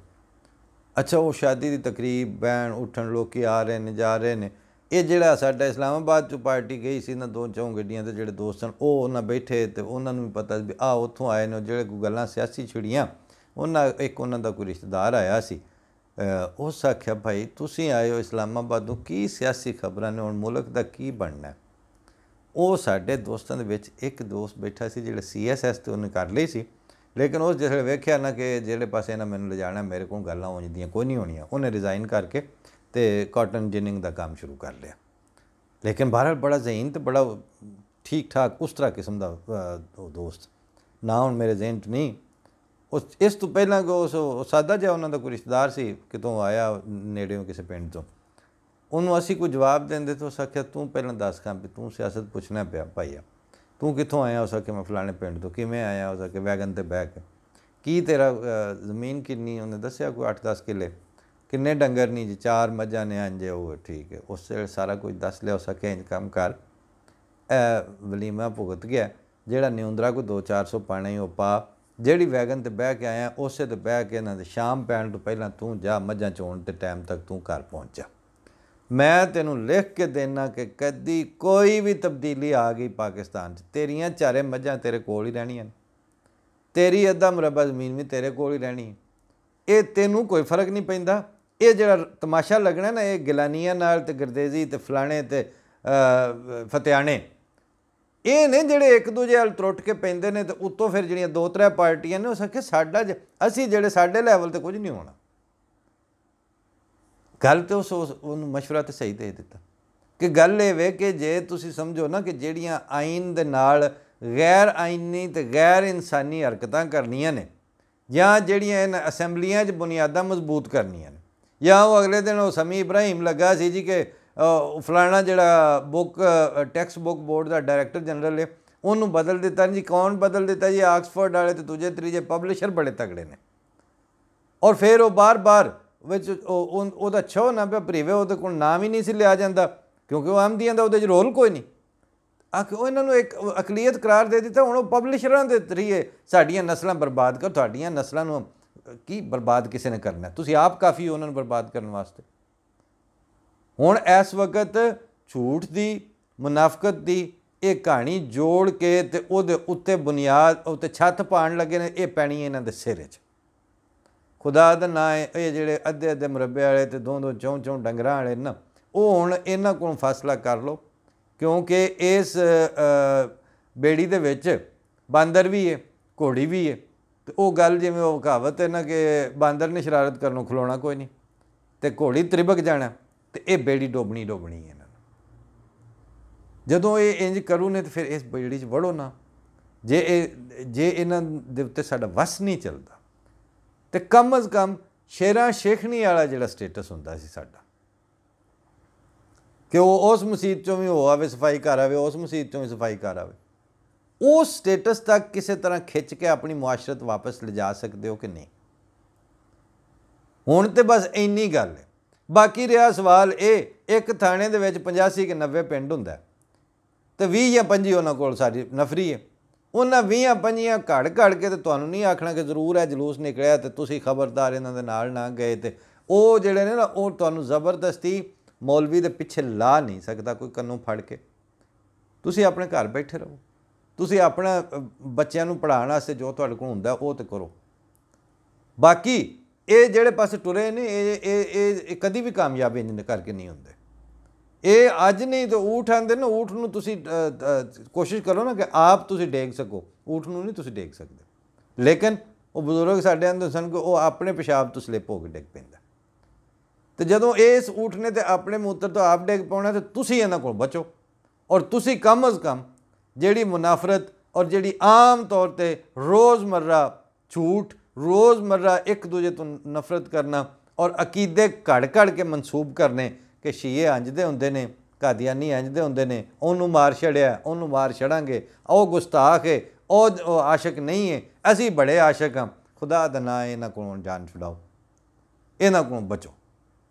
ਅੱਛਾ, ਉਹ ਸ਼ਾਦੀ ਦੀ ਤਕਰੀਬ, ਬਹਿਣ ਉੱਠਣ, ਲੋਕ ਆ ਰਹੇ ਨੇ ਜਾ ਰਹੇ ਨੇ। ਇਹ ਜਿਹੜਾ ਸਾਡਾ ਇਸਲਾਮਾਬਾਦ 'ਚੋਂ ਪਾਰਟੀ ਗਈ ਸੀ ਨਾ 2-4 ਗੱਡੀਆਂ ਦੇ ਜਿਹੜੇ ਦੋਸਤ ਸਨ, ਉਹ ਉਹਨਾਂ ਬੈਠੇ, ਅਤੇ ਉਹਨਾਂ ਨੂੰ ਵੀ ਪਤਾ ਵੀ ਉੱਥੋਂ ਆਏ ਨੇ ਜਿਹੜੇ ਕੋਈ ਗੱਲਾਂ ਸਿਆਸੀ ਛਿੜੀਆਂ। ਉਹਨਾਂ ਦਾ ਕੋਈ ਰਿਸ਼ਤੇਦਾਰ ਆਇਆ ਸੀ, ਉਸ ਆਖਿਆ ਭਾਈ ਤੁਸੀਂ ਆਏ ਹੋ ਇਸਲਾਮਾਬਾਦ ਤੋਂ, ਕੀ ਸਿਆਸੀ ਖਬਰਾਂ ਨੇ, ਹੁਣ ਮੁਲਕ ਦਾ ਕੀ ਬਣਨਾ। ਉਹ ਸਾਡੇ ਦੋਸਤਾਂ ਦੇ ਵਿੱਚ ਇੱਕ ਦੋਸਤ ਬੈਠਾ ਸੀ ਜਿਹੜਾ CSS ਤੇ ਉਹਨੇ ਕਰ ਲਈ ਸੀ, ਲੇਕਿਨ ਉਸ ਜਿਸ ਵੇਲੇ ਵੇਖਿਆ ਨਾ ਕਿ ਜਿਹੜੇ ਪਾਸੇ ਇਹਨਾਂ ਮੈਨੂੰ ਲਿਜਾਣਾ ਮੇਰੇ ਕੋਲ ਗੱਲਾਂ ਹੋ ਜਾਂਦੀਆਂ ਕੋਈ ਨਹੀਂ ਹੋਣੀਆਂ, ਉਹਨੇ ਰਿਜ਼ਾਈਨ ਕਰਕੇ ਤੇ ਕਾਟਨ ਜਿਨਿੰਗ ਦਾ ਕੰਮ ਸ਼ੁਰੂ ਕਰ ਲਿਆ। ਲੇਕਿਨ ਬਹਰਹਾਲ ਬੜਾ ਜ਼ਹੀਨ ਤੇ ਬੜਾ ਠੀਕ ਠਾਕ ਉਸ ਤਰ੍ਹਾਂ ਕਿਸਮ ਦਾ ਉਹ ਦੋਸਤ, ਨਾ ਹੁਣ ਮੇਰੇ ਜ਼ਹਿਨ 'ਚ ਨਹੀਂ। ਉਸ ਇਸ ਤੋਂ ਪਹਿਲਾਂ ਉਸ ਸਾਦਾ ਜਿਹਾ ਉਹਨਾਂ ਦਾ ਕੋਈ ਰਿਸ਼ਤੇਦਾਰ ਸੀ, ਕਿਤੋਂ ਆਇਆ ਨੇੜਿਓਂ ਕਿਸੇ ਪਿੰਡ ਤੋਂ, ਉਹਨੂੰ ਅਸੀਂ ਕੋਈ ਜਵਾਬ ਦਿੰਦੇ ਤਾਂ ਉਸ ਆਖਿਆ ਤੂੰ ਪਹਿਲਾਂ ਦੱਸ ਕੰਮ ਵੀ ਤੂੰ ਸਿਆਸਤ ਪੁੱਛਣਾ ਪਿਆ ਭਾਈਆ, ਤੂੰ ਕਿੱਥੋਂ ਆਇਆ? ਉਸ ਆਖਿਆ ਮੈਂ ਫਲਾਣੇ ਪਿੰਡ ਤੋਂ। ਕਿਵੇਂ ਆਇਆ? ਉਸ ਆਖਿਆ ਵੈਗਨ 'ਤੇ ਬਹਿ ਕੇ। ਕੀ ਤੇਰਾ ਜ਼ਮੀਨ ਕਿੰਨੀ? ਉਹਨੇ ਦੱਸਿਆ ਕੋਈ 8-10 ਕਿੱਲੇ। ਕਿੰਨੇ ਡੰਗਰ ਨਹੀਂ ਜੀ? 4 ਮੱਝਾਂ ਨੇ। ਇੰਝ ਉਹ ਠੀਕ ਹੈ। ਉਸ ਵੇਲੇ ਸਾਰਾ ਕੁਝ ਦੱਸ ਲਿਆ। ਉਸ ਆਖਿਆ ਇੰਝ ਕੰਮ ਕਰ, ਵਲੀਮਾ ਭੁਗਤ ਗਿਆ, ਜਿਹੜਾ ਨਿਉਂਦਰਾ ਕੋਈ 200-400 ਪਾਣਾ ਹੀ ਉਹ ਪਾ, ਜਿਹੜੀ ਵੈਗਨ 'ਤੇ ਬਹਿ ਕੇ ਆਇਆ ਉਸੇ 'ਤੇ ਬਹਿ ਕੇ ਇਹਨਾਂ ਦੇ ਸ਼ਾਮ ਪੈਣ ਤੋਂ ਪਹਿਲਾਂ ਤੂੰ ਜਾ ਮੱਝਾਂ ਚੋਣ ਤੇ ਟਾਈਮ ਤੱਕ ਤੂੰ ਘਰ ਪਹੁੰਚ ਜਾ। ਮੈਂ ਤੈਨੂੰ ਲਿਖ ਕੇ ਦੇਣਾ ਕਿ ਕਦੀ ਕੋਈ ਵੀ ਤਬਦੀਲੀ ਆ ਗਈ ਪਾਕਿਸਤਾਨ 'ਚ, ਤੇਰੀਆਂ 4 ਮੱਝਾਂ ਤੇਰੇ ਕੋਲ ਹੀ ਰਹਿਣੀਆਂ ਨੇ, ਤੇਰੀ ਅੱਧਾ ਮੁਰੱਬਾ ਜ਼ਮੀਨ ਵੀ ਤੇਰੇ ਕੋਲ ਹੀ ਰਹਿਣੀ। ਇਹ ਤੈਨੂੰ ਕੋਈ ਫਰਕ ਨਹੀਂ ਪੈਂਦਾ। ਇਹ ਜਿਹੜਾ ਤਮਾਸ਼ਾ ਲੱਗਣਾ ਨਾ, ਇਹ ਗਿਲਾਨੀਆਂ ਨਾਲ ਤੇ ਗਰਦੇਜ਼ੀ ਤੇ ਫਲਾਣੇ ਤੇ ਫਤਿਆਣੇ, ਇਹ ਨੇ ਜਿਹੜੇ ਇੱਕ ਦੂਜੇ ਵੱਲ ਤਰੁੱਟ ਕੇ ਪੈਂਦੇ ਨੇ। ਤੇ ਉੱਤੋਂ ਫਿਰ ਜਿਹੜੀਆਂ 2-3 ਪਾਰਟੀਆਂ ਨੇ ਉਹ ਸਕੇ ਸਾਡਾ ਅਸੀਂ ਜਿਹੜੇ ਸਾਡੇ ਲੈਵਲ 'ਤੇ ਕੁਝ ਨਹੀਂ ਹੋਣਾ। ਗੱਲ ਤੇ ਉਹਨੂੰ ਮਸ਼ਵਰਾ ਤਾਂ ਸਹੀ ਦੇ ਦਿੱਤਾ ਕਿ ਗੱਲ ਇਹ ਵੇ ਕਿ ਜੇ ਤੁਸੀਂ ਸਮਝੋ ਨਾ ਕਿ ਜਿਹੜੀਆਂ ਆਈਨ ਦੇ ਨਾਲ ਗੈਰ ਆਈਨੀ ਤੇ ਗੈਰ ਇਨਸਾਨੀ ਹਰਕਤਾਂ ਕਰਨੀਆਂ ਨੇ, ਜਾਂ ਜਿਹੜੀਆਂ ਇਹਨਾਂ ਅਸੈਂਬਲੀਆਂ 'ਚ ਬੁਨਿਆਦਾਂ ਮਜ਼ਬੂਤ ਕਰਨੀਆਂ ਨੇ, ਜਾਂ ਉਹ ਅਗਲੇ ਦਿਨ ਉਹ ਸਮੀ ਇਬਰਾਹੀਮ ਲੱਗਾ ਸੀ ਜੀ ਕਿ ਫਲਾਣਾ ਜਿਹੜਾ ਟੈਕਸਟ ਬੁੱਕ ਬੋਰਡ ਦਾ ਡਾਇਰੈਕਟਰ ਜਨਰਲ ਹੈ ਉਹਨੂੰ ਬਦਲ ਦਿੱਤਾ ਜੀ। ਕੌਣ ਬਦਲ ਦਿੱਤਾ ਜੀ? ਆਕਸਫੋਰਡ ਵਾਲੇ ਤੇ ਦੂਜੇ ਤੀਜੇ ਪਬਲਿਸ਼ਰ ਬੜੇ ਤਗੜੇ ਨੇ। ਔਰ ਫਿਰ ਉਹ ਬਾਰ-ਬਾਰ ਵਿੱਚ ਉਹਦਾ ਛੋ ਨਾ ਪਿਆ ਭਰੀਵੇ, ਉਹਦੇ ਕੋਲ ਨਾਮ ਹੀ ਨਹੀਂ ਸੀ ਲਿਆ ਜਾਂਦਾ ਕਿਉਂਕਿ ਉਹ ਅਹਿਮਦੀਆਂ ਦਾ ਉਹਦੇ 'ਚ ਰੋਲ ਕੋਈ ਨਹੀਂ। ਉਹ ਇਹਨਾਂ ਨੂੰ ਇੱਕ ਅਕਲੀਅਤ ਕਰਾਰ ਦੇ ਦਿੱਤਾ। ਹੁਣ ਉਹ ਪਬਲਿਸ਼ਰਾਂ ਦੇ ਜ਼ਰੀਏ ਸਾਡੀਆਂ ਨਸਲਾਂ ਬਰਬਾਦ ਕਰ। ਤੁਹਾਡੀਆਂ ਨਸਲਾਂ ਨੂੰ ਕੀ ਬਰਬਾਦ ਕਿਸੇ ਨੇ ਕਰਨਾ? ਤੁਸੀਂ ਆਪ ਕਾਫੀ ਉਹਨਾਂ ਨੂੰ ਬਰਬਾਦ ਕਰਨ ਵਾਸਤੇ। ਹੁਣ ਇਸ ਵਕਤ ਝੂਠ ਦੀ, ਮੁਨਾਫਕਤ ਦੀ ਇਹ ਕਹਾਣੀ ਜੋੜ ਕੇ ਤੇ ਉਹਦੇ ਉੱਤੇ ਬੁਨਿਆਦ ਉੱਤੇ ਛੱਤ ਪਾਉਣ ਲੱਗੇ ਨੇ। ਇਹ ਪੈਣੀ ਇਹਨਾਂ ਦੇ ਸਿਰ 'ਚ। ਖੁਦਾ ਦਾ ਨਾਂ ਹੈ, ਇਹ ਜਿਹੜੇ ਅੱਧੇ ਮੁਰੱਬੇ ਵਾਲੇ ਤੇ 2-2 4-4 ਡੰਗਰਾਂ ਵਾਲੇ ਨਾ, ਉਹ ਹੁਣ ਇਹਨਾਂ ਕੋਲ ਫੈਸਲਾ ਕਰ ਲਓ ਕਿਉਂਕਿ ਇਸ ਬੇੜੀ ਦੇ ਵਿੱਚ ਬਾਂਦਰ ਵੀ ਹੈ, ਘੋੜੀ ਵੀ ਹੈ। ਤੇ ਉਹ ਗੱਲ ਜਿਵੇਂ ਉਹ ਕਹਾਵਤ ਹੈ ਨਾ ਕਿ ਬਾਂਦਰ ਨੇ ਸ਼ਰਾਰਤ ਕਰਨ ਨੂੰ ਖਲੋਣਾ ਕੋਈ ਨਹੀਂ ਤੇ ਘੋੜੀ ਤ੍ਰਿਬਕ ਜਾਣਾ, ਤੇ ਇਹ ਬੇੜੀ ਡੋਬਣੀ ਇਹਨਾਂ ਨੂੰ। ਜਦੋਂ ਇਹ ਇੰਜ ਕਰੂ ਨੇ ਤੇ ਫਿਰ ਇਸ ਬੇੜੀ 'ਚ ਵੜੋ ਨਾ। ਜੇ ਇਹਨਾਂ ਦੇ ਉੱਤੇ ਸਾਡਾ ਵਸ ਨਹੀਂ ਚੱਲਦਾ ਤੇ ਕਮ ਅਜ਼ ਕਮ ਸ਼ੇਰਾਂ ਸ਼ੇਖਣੀ ਵਾਲਾ ਜਿਹੜਾ ਸਟੇਟਸ ਹੁੰਦਾ ਸੀ ਸਾਡਾ ਕਿ ਉਹ ਉਸ ਮਸੀਤ 'ਚੋਂ ਵੀ ਹੋ ਆਵੇ ਸਫਾਈ ਕਰ ਆਵੇ, ਉਸ ਮਸੀਤ 'ਚੋਂ ਵੀ ਸਫਾਈ ਕਰ ਆਵੇ, ਉਸ ਸਟੇਟਸ ਤੱਕ ਕਿਸੇ ਤਰ੍ਹਾਂ ਖਿੱਚ ਕੇ ਆਪਣੀ ਮੁਆਸ਼ਰਤ ਵਾਪਸ ਲਿਜਾ ਸਕਦੇ ਹੋ ਕਿ ਨਹੀਂ? ਹੁਣ ਤੇ ਬਸ ਇੰਨੀ ਗੱਲ ਹੈ। ਬਾਕੀ ਰਿਹਾ ਸਵਾਲ ਇਹ, ਇੱਕ ਥਾਣੇ ਦੇ ਵਿੱਚ 85 ਕਿ 90 ਪਿੰਡ ਹੁੰਦਾ ਤੇ 20 ਜਾਂ 25 ਉਹਨਾਂ ਕੋਲ ਸਾਰੀ ਨਫਰੀ ਹੈ। ਉਹਨਾਂ 20-25 ਘੜ ਕੇ ਤੇ ਤੁਹਾਨੂੰ ਨਹੀਂ ਆਖਣਾ ਕਿ ਜ਼ਰੂਰ ਹੈ ਜਲੂਸ ਨਿਕਲਿਆ ਤੇ ਤੁਸੀਂ ਖਬਰਦਾਰ ਇਹਨਾਂ ਦੇ ਨਾਲ ਨਾ ਗਏ। ਤੇ ਉਹ ਜਿਹੜੇ ਨੇ ਨਾ ਉਹ ਤੁਹਾਨੂੰ ਜ਼ਬਰਦਸਤੀ ਮੌਲਵੀ ਦੇ ਪਿੱਛੇ ਲਾ ਨਹੀਂ ਸਕਦਾ ਕੋਈ ਕੰਨੋਂ ਫੜ ਕੇ। ਤੁਸੀਂ ਆਪਣੇ ਘਰ ਬੈਠੇ ਰਹੋ, ਤੁਸੀਂ ਆਪਣਾ ਬੱਚਿਆਂ ਨੂੰ ਪੜ੍ਹਾਉਣ ਵਾਸਤੇ ਜੋ ਤੁਹਾਡੇ ਕੋਲ ਹੁੰਦਾ ਉਹ ਤੇ ਕਰੋ। ਬਾਕੀ ਇਹ ਜਿਹੜੇ ਪਾਸੇ ਟੁਰੇ ਨੇ ਇਹ ਕਦੀ ਵੀ ਕਾਮਯਾਬ ਇੰਜ ਕਰਕੇ ਨਹੀਂ ਹੁੰਦੇ। ਇਹ ਅੱਜ ਨਹੀਂ ਤਾਂ ਊਠ ਆਉਂਦੇ ਨਾ, ਊਠ ਨੂੰ ਤੁਸੀਂ ਕੋਸ਼ਿਸ਼ ਕਰੋ ਨਾ ਕਿ ਆਪ ਤੁਸੀਂ ਡੇਗ ਸਕੋ, ਊਠ ਨੂੰ ਨਹੀਂ ਤੁਸੀਂ ਡੇਗ ਸਕਦੇ। ਲੇਕਿਨ ਉਹ ਬਜ਼ੁਰਗ ਸਾਡੇ ਅੰਦਰ ਸਨ ਕਿ ਉਹ ਆਪਣੇ ਪਿਸ਼ਾਬ ਤੋਂ ਸਲਿੱਪ ਹੋ ਕੇ ਡਿੱਗ ਪੈਂਦਾ। ਤੇ ਜਦੋਂ ਇਸ ਊਠ ਨੇ ਤੇ ਆਪਣੇ ਮੂਤਰ ਤੋਂ ਆਪ ਡਿੱਗ ਪਾਉਣਾ ਤੇ ਤੁਸੀਂ ਇਹਨਾਂ ਕੋਲ ਬਚੋ। ਔਰ ਤੁਸੀਂ ਕਮ ਅਜ਼ ਕਮ ਜਿਹੜੀ ਮੁਨਾਫਰਤ ਔਰ ਜਿਹੜੀ ਆਮ ਤੌਰ 'ਤੇ ਰੋਜ਼ਮर्रा ਝੂਠ, ਰੋਜ਼ਮर्रा ਇੱਕ ਦੂਜੇ ਤੋਂ ਨਫ਼ਰਤ ਕਰਨਾ ਔਰ ਅਕੀਦੇ ਘੜ ਕੇ ਮਨਸੂਬ ਕਰਨੇ ਕਿ ਸ਼ੀਏ ਇੰਝ ਦੇ ਹੁੰਦੇ ਨੇ, ਕਾਦੀਆਨੀ ਇੰਝ ਦੇ ਹੁੰਦੇ ਨੇ, ਉਹਨੂੰ ਮਾਰ ਛੜਿਆ, ਉਹਨੂੰ ਮਾਰ ਛੜਾਂਗੇ, ਉਹ ਗੁਸਤਾਖ ਹੈ, ਉਹ ਆਸ਼ਕ ਨਹੀਂ ਹੈ, ਅਸੀਂ ਬੜੇ ਆਸ਼ਕ ਹਾਂ। ਖੁਦਾ ਦਾ ਨਾਂ ਇਹਨਾਂ ਕੋਲੋਂ ਜਾਨ ਛੁਡਾਓ, ਇਹਨਾਂ ਕੋਲੋਂ ਬਚੋ।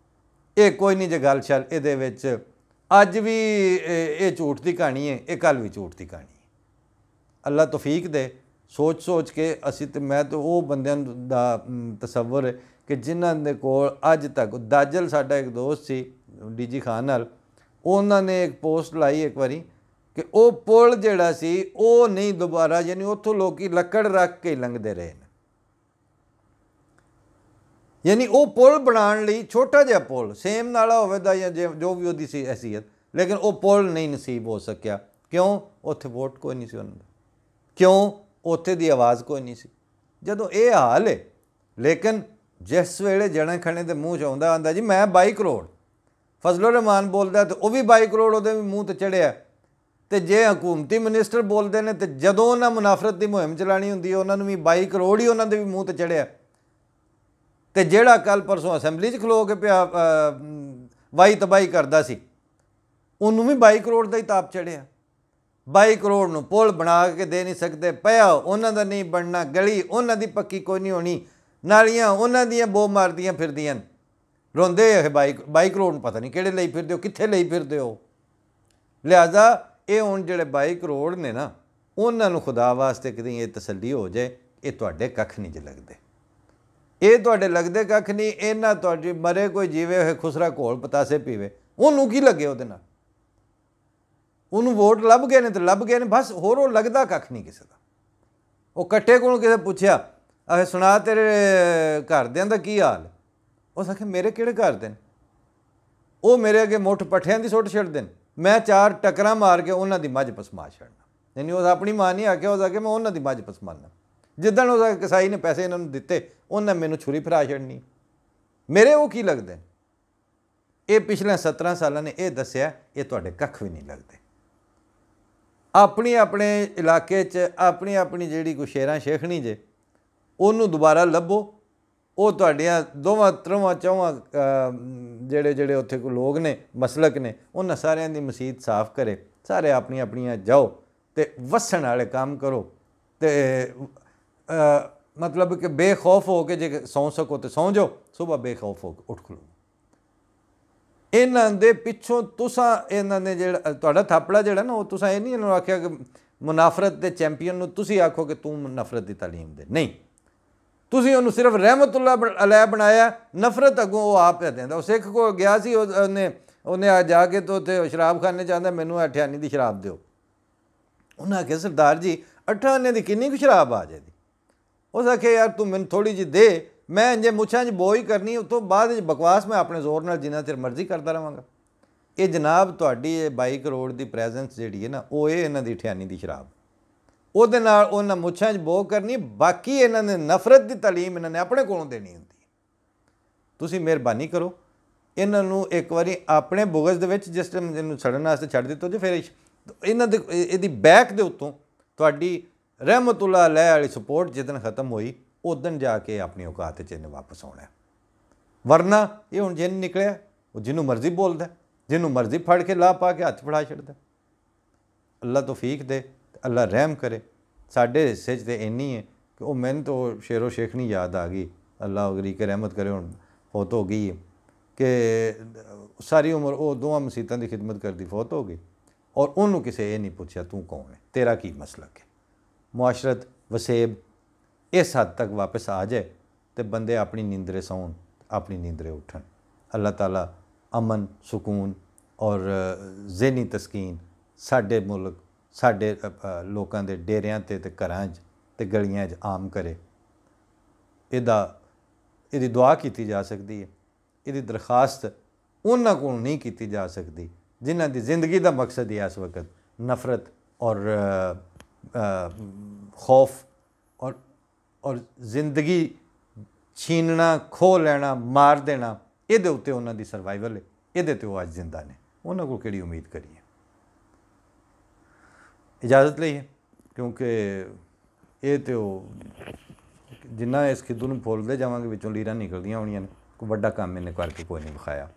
ਇਹ ਕੋਈ ਨਹੀਂ ਜੇ ਗੱਲ ਚੱਲ ਇਹਦੇ ਵਿੱਚ ਅੱਜ ਵੀ ਇਹ ਝੂਠ ਦੀ ਕਹਾਣੀ ਹੈ, ਇਹ ਕੱਲ੍ਹ ਵੀ ਝੂਠ ਦੀ ਕਹਾਣੀ ਹੈ। ਅੱਲਾ ਤੌਫੀਕ ਦੇ। ਸੋਚ ਕੇ ਅਸੀਂ ਤੇ ਮੈਂ ਤਾਂ ਉਹ ਬੰਦਿਆਂ ਦਾ ਤਸੱਵਰ ਹੈ ਕਿ ਜਿਨ੍ਹਾਂ ਦੇ ਕੋਲ ਅੱਜ ਤੱਕ ਦਾਜਲ ਸਾਡਾ ਇੱਕ ਦੋਸਤ ਸੀ DG ਖਾਨ ਨਾਲ, ਉਹਨਾਂ ਨੇ ਇੱਕ ਪੋਸਟ ਲਾਈ ਇੱਕ ਵਾਰੀ ਕਿ ਉਹ ਪੁਲ ਜਿਹੜਾ ਸੀ ਉਹ ਨਹੀਂ ਦੁਬਾਰਾ, ਯਾਨੀ ਉੱਥੋਂ ਲੋਕ ਲੱਕੜ ਰੱਖ ਕੇ ਲੰਘਦੇ ਰਹੇ ਨੇ। ਯਾਨੀ ਉਹ ਪੁਲ ਬਣਾਉਣ ਲਈ ਛੋਟਾ ਜਿਹਾ ਪੁਲ ਸੇਮ ਨਾਲਾ ਹੋਵੇ ਦਾ ਜਾਂ ਜੋ ਵੀ ਉਹਦੀ ਸੀ ਹੈਸੀਅਤ, ਲੇਕਿਨ ਉਹ ਪੁਲ ਨਹੀਂ ਨਸੀਬ ਹੋ ਸਕਿਆ। क्यों? उत्थे वोट कोई नहीं सी उन्हां दा, क्यों? उत्थे दी आवाज़ कोई नहीं सी। जदों ये हाल है, लेकिन जिस वेले जने खने के मूँह च आंदा जी मैं 22 करोड़, फजलुर रहमान बोलता तो वह भी 22 करोड़ वो भी मूँह ते चढ़िया। तो जे हकूमती मिनिस्टर बोलते हैं तो जदों उन्हें मुनाफरत की मुहिम चलानी होंदी है उन्होंने भी 22 करोड़ ही उन्होंने भी मूँह ते चढ़िया। तो जेड़ा कल परसों असैम्बली च खलो के पिया वाही तबाही करता सी, उन्होंने भी 22 करोड़ का ही ताप चढ़िया। 22 करोड़ नूं पुल बना के दे नहीं सकते, पिया उन्हों का नहीं बनना, गली उन्हों की पक्की कोई नहीं होनी, नालियां उन्हों दियां बो मारदियां फिरदियां, रोंदे है 22 करोड़ पता नहीं किहड़े लई फिरदे हो, कित्थे लई फिरदे हो। लिहाजा ये हुण जिहड़े 22 करोड़ ने ना, उन्होंने खुदा वास्ते कदी ये तसल्ली हो जाए, ये तुहाडे कख नहीं जे लगदे, ये तुहाडे लगदे कख नहीं। इन्हां तुहाडी मरे कोई जीवे होए खुसरा घोल पतासे पीवे, उन्होंने की लगे उहदे नाल, उन्होंने वोट लभ गए ने तो लभ गए ने, बस होर वो लगदा कख नहीं किसी का। वो कट्ठे कोलों किसे पुछया आखे सुना तेरे घरदियां दा की हाल, उस आखे मेरे किहड़े घर दे ने, वो मेरे अगे मुठ पट्ठियां दी सुੱਟ छड्डदे ने, मैं 4 टक्करां मार के उन्हां दी मझ पसमा छड्डना। यानी उस अपनी मां नहीं आख्या, उस आखे मैं उन्हां दी मझ पसमाना। जिद्दण उस कसाई ने पैसे इन्होंने दिते उन्हें मैनू छुरी फिरा छड्डनी, मेरे वो की लगदे ने। ये पिछले 17 सालों ने यह दस्सिया ये तुहाडे कख भी नहीं लगते। अपनी अपने इलाके च अपनी अपनी जिहड़ी कोई शेरां शेखनी जे उन्होंने दोबारा लभो, वो तुहाडियां दोवां त्रवां चौवां जिहड़े जिहड़े उत्थे कोई लोग ने मसलक ने उन्हां सारियां दी मसीत साफ करे, सारे अपनी अपनियां जाओ ते वसन वाले काम करो, ते मतलब कि बेखौफ हो के जे सौ सको तो सौ जाओ, सुबह बेखौफ हो के उठ खलो। इन्हां दे पिछों तुसां इन्हां ने जिहड़ा तुहाडा थापड़ा जिहड़ा ना, वो तुसां ये नहीं इन्हां नूं आख्या कि मुनाफरत के चैंपीयन नूं तुसीं आखो कि तू नफरत की तालीम दे, नहीं, तुसीं उहनूं सिर्फ रहमतुल्ला अलैह बनाया, नफरत अगों वो आप देंदा। वो सिख को गया सी, उन्हें जाके तो उत्थे शराब खाने चाहता मैनूं 8 आने की शराब दिओ, उन्हें आख्या सरदार जी 8 आने की किन्नी कुछ शराब आ जाएगी। उस आखे यार तू मैनूं थोड़ी जी दे, मैं इंजे मुछां च बो ही करनी, उस तो बाद बकवास मैं अपने जोर नाल जिन्ना चिर मर्जी करता रहांगा। ये जनाब तुहाडी 22 करोड़ की प्रेजेंस जिहड़ी है ना, वो ये इन्हां दी 8 आने की शराब, ਉਹਦੇ ਨਾਲ ਉਹਨਾਂ ਮੁੱਛਾਂ 'ਚ ਬੋ ਕਰਨੀ, ਬਾਕੀ ਇਹਨਾਂ ਨੇ ਨਫ਼ਰਤ ਦੀ ਤਾਲੀਮ ਇਹਨਾਂ ਨੇ ਆਪਣੇ ਕੋਲੋਂ ਦੇਣੀ ਹੁੰਦੀ ਹੈ। ਤੁਸੀਂ ਮਿਹਰਬਾਨੀ ਕਰੋ ਇਹਨਾਂ ਨੂੰ ਇੱਕ ਵਾਰੀ ਆਪਣੇ ਬੁਗਜ਼ ਦੇ ਵਿੱਚ ਜਿਸ ਟਾਈਮ ਇਹਨੂੰ ਛੱਡਣ ਵਾਸਤੇ ਛੱਡ ਦਿੱਤੋ ਜੀ, ਫਿਰ ਇਹਨਾਂ ਦੇ ਇਹਦੀ ਬੈਕ ਦੇ ਉੱਤੋਂ ਤੁਹਾਡੀ ਰਹਿਮਤੁल्लाह अलैह वाली सपोर्ट जिदन ख़त्म हुई उदन जाके अपनी औकात च इन्हें वापस आना है। वरना ये हुण जिन निकलिया वो जिन्हों मर्जी बोलता, जिन्हों मर्जी फड़ के ला पा के हथ फड़ा छड्डदा। अल्लाह तौफीक दे, अल्लाह रहम करे। साडे हिस्से च तो इन्नी है कि वो मैंने तो शेरो शेख नहीं याद आ गई, अल्लाह गरी के रहमत करे, हुण फौत हो गई है कि सारी उम्र वो दोवां मसीतां की खिदमत करती फौत हो गई, और उन्होंने किसी ये नहीं पूछा तू कौन है, तेरा की मसलक है। मुआशरत वसेब इस हद तक वापस आ जाए तो बंदे अपनी नींदरे सौन, अपनी नींदरे उठन। अल्लाह ताला अमन सुकून और ज़हनी तस्कीन साडे मुल्क साडे लोगों के डेरियां ते घरां ते गलियां आम करे। इहदी दुआ की जा सकती है, इहदी दरखास्त उन्हां कोल नहीं की जा सकती जिन्हां दी जिंदगी का मकसद ही इस वक्त नफरत और खौफ और जिंदगी छीनना, खो लेना, मार देना, ये उत्ते उन्हां दी सर्वाइवल है, ये तो अज जिंदा ने, उन्हां कोल किहड़ी उम्मीद करिए। इजाज़त लईए क्योंकि ये तो जिन्ना इस खिद्दू नूं फुलदे जावांगे विचों लीरां निकलदियां होणीआं ने, कोई वड्डा काम इन्हें करके कोई नहीं विखाया।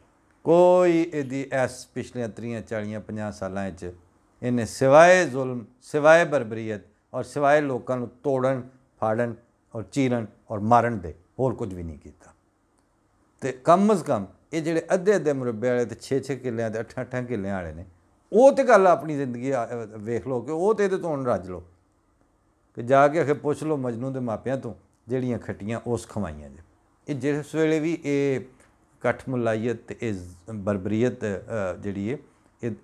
कोई इहदी इस पिछले 30 40 50 सालां च इन्हें सिवाए जुल्म, सिवाए बरबरीयत और सिवाए लोगों को तोड़न फाड़न और चीरन और मारन दे होर कुछ भी नहीं किया। तो कम अज़ कम ये जोड़े अद्धे अद्धे मुरब्बे वाले तो 6-6 किल्लियां 8-8 किल्लियां वाले ने, वो तो गल अपनी जिंदगी वेख लो कि वो तो ये तो हुण रज लो कि जाके आखे पुछ लो मजनू के मापियां तो जड़ियाँ खट्टियां उस खवाइयां जे। ये जिस वेले भी ये कट्ठ मुलायत बरबरीयत जिहड़ी है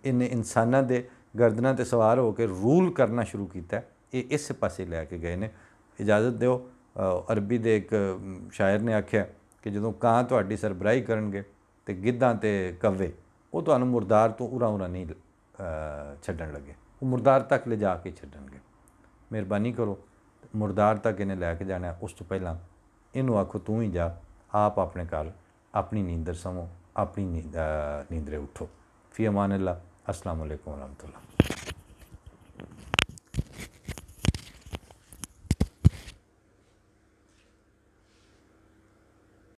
इन्हें इंसानां दे गर्दनां ते सवार होकर रूल करना शुरू किया, ये इस पासे लैके गए ने। इजाज़त दो, अरबी दे एक शायर ने आख्या कि जदों कां तुहाडी सरबराही करनगे ते गिद्धां ते कव्वे वो तुहानूं मुरदार तो उरा उरा नहीं छड्डण लगे। वो मुर्दार तक ले जाके छड्डणगे। मेहरबानी करो मुर्दार तक इन्हें लैके जाना, उस तो पहला इनू आखो तू ही जा, आप अपने घर अपनी नींदर समो, अपनी नींदरे उठो। फ़ी अमान अल्लाह। अस्सलामु अलैकुम व रहमतुल्लाह।